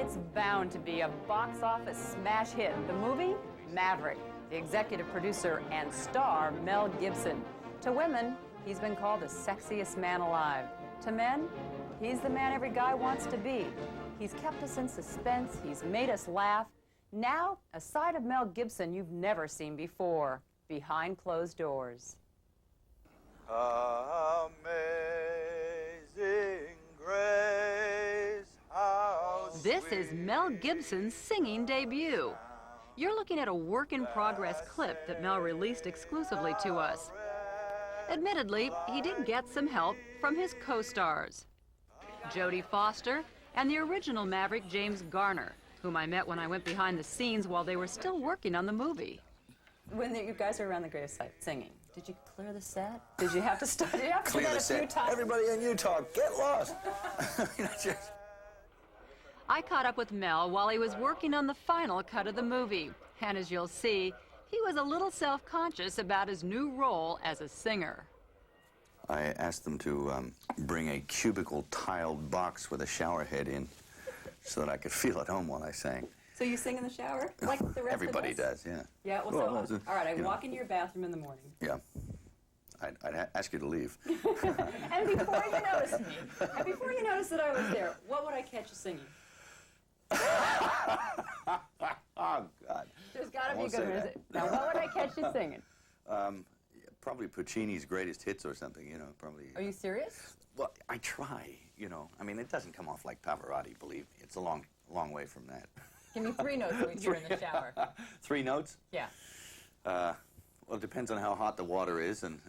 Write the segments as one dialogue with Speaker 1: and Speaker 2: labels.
Speaker 1: it's bound to be a box office smash hit. The movie, Maverick. The executive producer and star, Mel Gibson. To women, he's been called the sexiest man alive. To men, he's the man every guy wants to be. He's kept us in suspense, he's made us laugh. Now, a side of Mel Gibson you've never seen before, behind closed doors.
Speaker 2: Amazing grace, how
Speaker 1: This is Mel Gibson's singing debut. You're looking at a work-in-progress clip that Mel released exclusively to us. Admittedly, he did get some help from his co-stars, Jodie Foster and the original Maverick, James Garner, whom I met when I went behind the scenes while they were still working on the movie. When you guys were around the gravesite singing, did you clear the set? Did you have to start it up?
Speaker 2: clear the set? Everybody in Utah, get lost.
Speaker 1: I caught up with Mel while he was working on the final cut of the movie. And as you'll see, he was a little self-conscious about his new role as a singer.
Speaker 2: I asked them to bring a cubicle tiled box with a shower head in so that I could feel at home while I sang.
Speaker 1: So you sing in the shower? Like the rest
Speaker 2: Everybody
Speaker 1: of us?
Speaker 2: does, yeah.
Speaker 1: Yeah, well, so, all right, I walk into your bathroom in the morning.
Speaker 2: Yeah. I'd ask you to leave.
Speaker 1: And before you noticed me, and before you noticed that I was there, what would I catch you singing?
Speaker 2: Oh, God.
Speaker 1: There's got to be a good music. Now, what would I catch you singing?
Speaker 2: Probably Puccini's Greatest Hits or something, you know, probably.
Speaker 1: Are you serious?
Speaker 2: Well, I try, you know. I mean, it doesn't come off like Pavarotti, believe me. It's a long way from that.
Speaker 1: Give me 3 notes when you're in the shower.
Speaker 2: 3 notes?
Speaker 1: Yeah.
Speaker 2: Well, it depends on how hot the water is and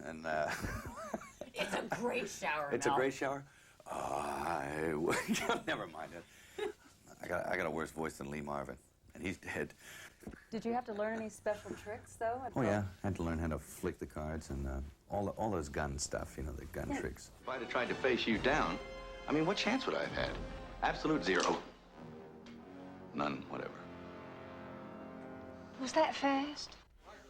Speaker 1: It's a great shower,
Speaker 2: It's
Speaker 1: Mel.
Speaker 2: a great shower? Never mind it. I got a worse voice than Lee Marvin, and he's dead.
Speaker 1: Did you have to learn any special tricks, though?
Speaker 2: Oh, yeah. I had to learn how to flick the cards and all those gun stuff, you know, the gun tricks.
Speaker 3: If I'd have tried to face you down, I mean, what chance would I have had? Absolute zero. None, whatever.
Speaker 4: Was that fast?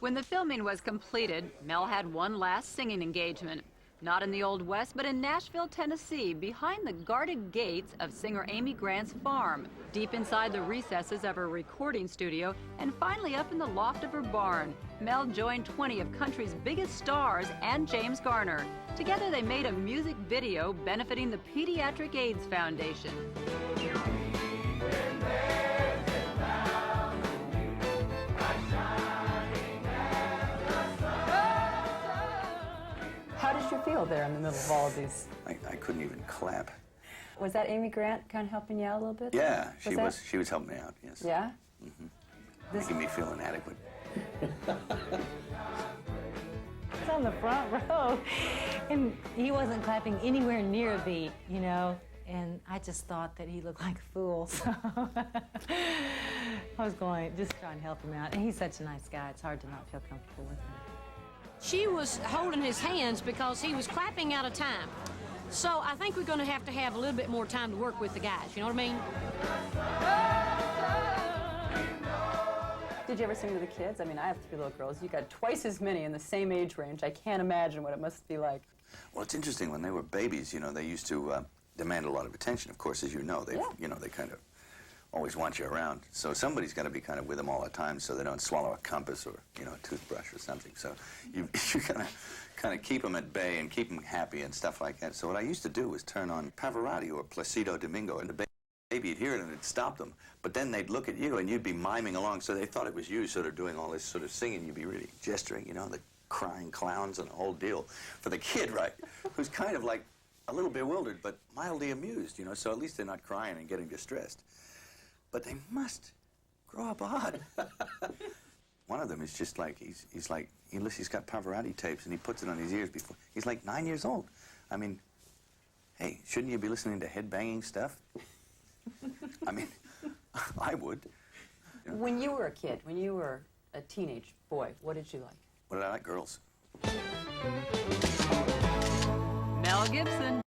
Speaker 1: When the filming was completed, Mel had one last singing engagement. Not in the Old West, but in Nashville, Tennessee, behind the guarded gates of singer Amy Grant's farm, deep inside the recesses of her recording studio, and finally up in the loft of her barn. Mel joined 20 of country's biggest stars and James Garner. Together they made a music video benefiting the Pediatric AIDS Foundation. How did you feel there in the middle of all of these?
Speaker 2: I couldn't even clap.
Speaker 1: Was that Amy Grant kind of helping you out a little bit?
Speaker 2: Yeah, she was helping me out, yes.
Speaker 1: Yeah?
Speaker 2: Mm-hmm. Making me feel inadequate.
Speaker 4: He's on the front row, and he wasn't clapping anywhere near a beat, you know, and I just thought that he looked like a fool, so I was just trying to help him out. And he's such a nice guy, it's hard to not feel comfortable with him.
Speaker 5: She was holding his hands because he was clapping out of time. So I think we're going to have a little bit more time to work with the guys, you know what I mean?
Speaker 1: Did you ever sing to the kids? I mean, I have 3 little girls. You got twice as many in the same age range. I can't imagine what it must be like.
Speaker 2: Well, it's interesting. When they were babies, you know, they used to demand a lot of attention. Of course, as you know, you know, they kind of always want you around. So somebody's got to be kind of with them all the time so they don't swallow a compass or, you know, a toothbrush or something. So you kind of keep them at bay and keep them happy and stuff like that. So what I used to do was turn on Pavarotti or Placido Domingo, and the baby would hear it and it'd stop them. But then they'd look at you and you'd be miming along, so they thought it was you sort of doing all this sort of singing. You'd be really gesturing, you know, the crying clowns and the whole deal. For the kid, right, who's kind of like a little bewildered but mildly amused, you know, so at least they're not crying and getting distressed. But they must grow up odd. One of them is just like, he's got Pavarotti tapes and he puts it on his ears before. He's like 9 years old. I mean, hey, shouldn't you be listening to head-banging stuff? I mean, I would. You know?
Speaker 1: When you were a kid, when you were a teenage boy, what did you like?
Speaker 2: What did I like? Girls.
Speaker 1: Mel Gibson.